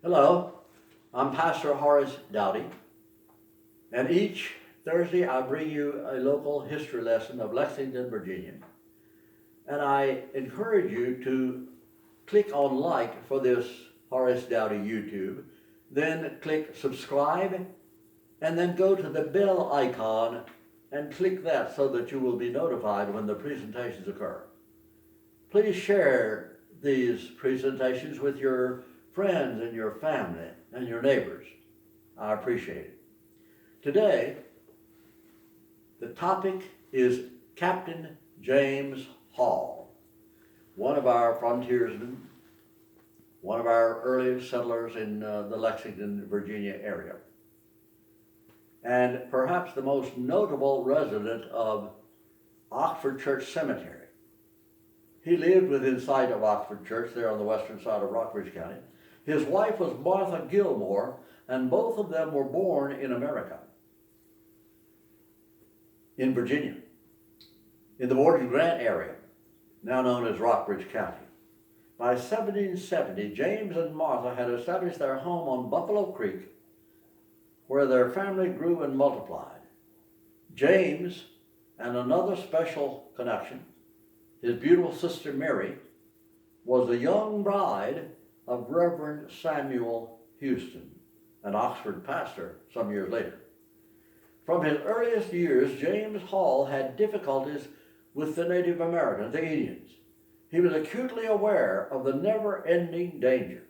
Hello, I'm Pastor Horace Douty, and each Thursday I bring you a local history lesson of Lexington, Virginia. And I encourage you to click on like for this Horace Douty YouTube, then click subscribe, and then go to the bell icon and click that so that you will be notified when the presentations occur. Please share these presentations with your friends and your family and your neighbors. I appreciate it. Today, the topic is Captain James Hall, one of our frontiersmen, one of our early settlers in the Lexington, Virginia area, and perhaps the most notable resident of Oxford Church Cemetery. He lived within sight of Oxford Church there on the western side of Rockbridge County. His wife was Martha Gilmore, and both of them were born in America, in Virginia, in the Ward and Grant area, now known as Rockbridge County. By 1770, James and Martha had established their home on Buffalo Creek, where their family grew and multiplied. James, and another special connection, his beautiful sister Mary, was the young bride of Reverend Samuel Houston, an Oxford pastor some years later. From his earliest years, James Hall had difficulties with the Native Americans, the Indians. He was acutely aware of the never-ending danger.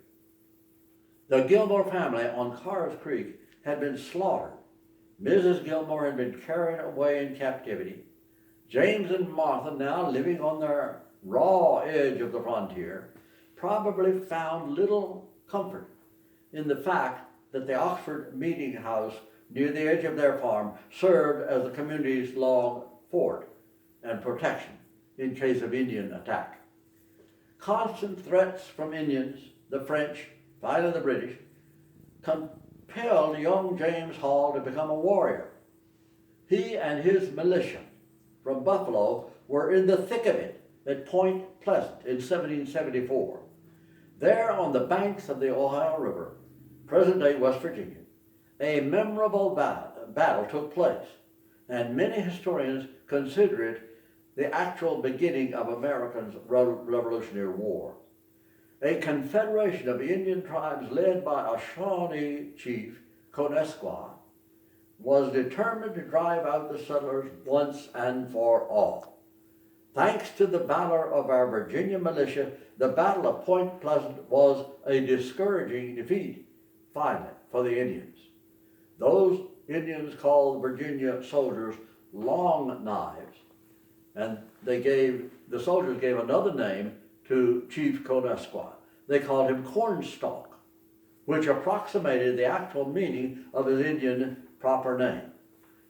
The Gilmore family on Carr's Creek had been slaughtered. Mrs. Gilmore had been carried away in captivity. James and Martha, now living on their raw edge of the frontier, probably found little comfort in the fact that the Oxford meeting house near the edge of their farm served as the community's log fort and protection in case of Indian attack. Constant threats from Indians, the French, finally the British, compelled young James Hall to become a warrior. He and his militia from Buffalo were in the thick of it at Point Pleasant in 1774. There on the banks of the Ohio River, present-day West Virginia, a memorable battle took place, and many historians consider it the actual beginning of America's Revolutionary War. A confederation of Indian tribes led by a Shawnee chief, Conesqua, was determined to drive out the settlers once and for all. Thanks to the valor of our Virginia militia, the Battle of Point Pleasant was a discouraging defeat, finally, for the Indians. Those Indians called Virginia soldiers Long Knives, and the soldiers gave another name to Chief Conesqua. They called him Cornstalk, which approximated the actual meaning of his Indian proper name.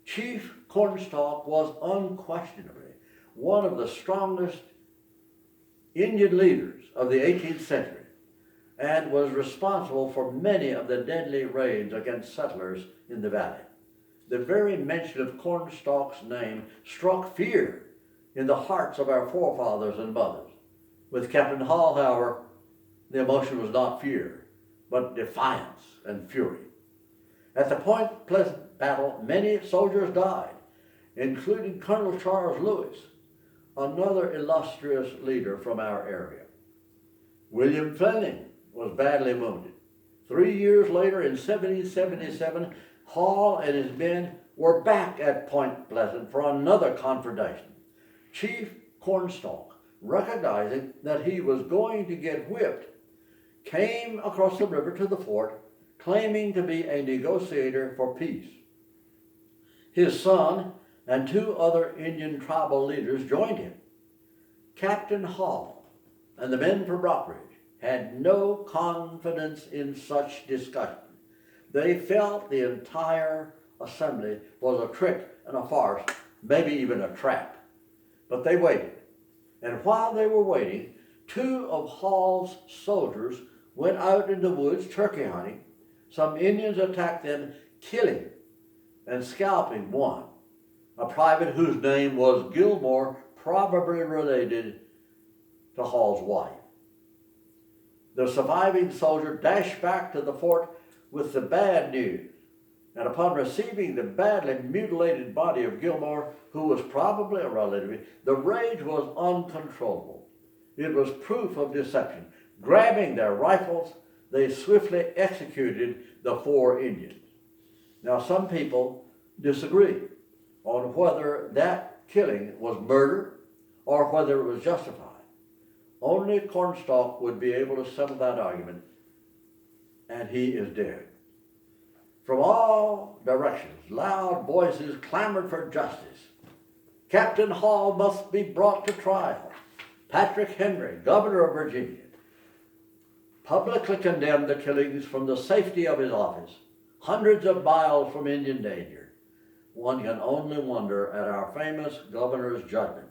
Chief Cornstalk was unquestionably one of the strongest Indian leaders of the 18th century and was responsible for many of the deadly raids against settlers in the valley. The very mention of Cornstalk's name struck fear in the hearts of our forefathers and mothers. With Captain Hall, however, the emotion was not fear, but defiance and fury. At the Point Pleasant battle, many soldiers died, including Colonel Charles Lewis, another illustrious leader from our area. William Fleming was badly wounded. 3 years later, in 1777, Hall and his men were back at Point Pleasant for another confrontation. Chief Cornstalk, recognizing that he was going to get whipped, came across the river to the fort, claiming to be a negotiator for peace. His son and 2 other Indian tribal leaders joined him. Captain Hall and the men from Rockbridge had no confidence in such discussion. They felt the entire assembly was a trick and a farce, maybe even a trap. But they waited. And while they were waiting, 2 of Hall's soldiers went out in the woods turkey hunting. Some Indians attacked them, killing and scalping one, a private whose name was Gilmore, probably related to Hall's wife. The surviving soldier dashed back to the fort with the bad news, and upon receiving the badly mutilated body of Gilmore, who was probably a relative, the rage was uncontrollable. It was proof of deception. Grabbing their rifles, they swiftly executed the 4 Indians. Now, some people disagree on whether that killing was murder or whether it was justified. Only Cornstalk would be able to settle that argument, and he is dead. From all directions, loud voices clamored for justice. Captain Hall must be brought to trial. Patrick Henry, governor of Virginia, publicly condemned the killings from the safety of his office, hundreds of miles from Indian danger. One can only wonder at our famous governor's judgment.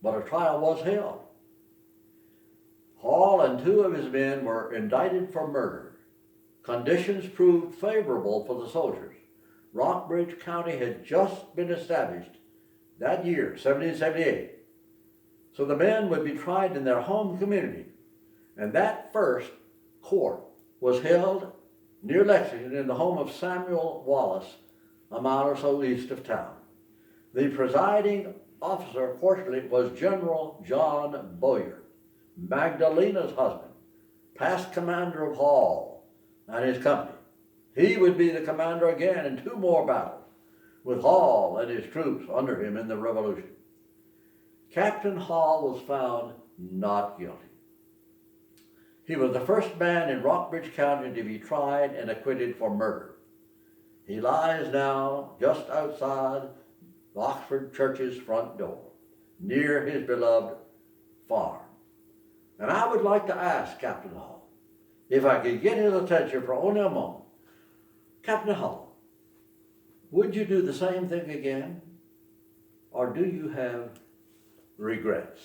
But a trial was held. Hall and 2 of his men were indicted for murder. Conditions proved favorable for the soldiers. Rockbridge County had just been established that year, 1778. So the men would be tried in their home community. And that first court was held near Lexington in the home of Samuel Wallace, a mile or so east of town. The presiding officer, fortunately, was General John Bowyer, Magdalena's husband, past commander of Hall and his company. He would be the commander again in 2 more battles, with Hall and his troops under him in the Revolution. Captain Hall was found not guilty. He was the first man in Rockbridge County to be tried and acquitted for murder. He lies now just outside the Oxford Church's front door, near his beloved farm. And I would like to ask Captain Hall, if I could get his attention for only a moment. Captain Hall, would you do the same thing again? Or do you have regrets?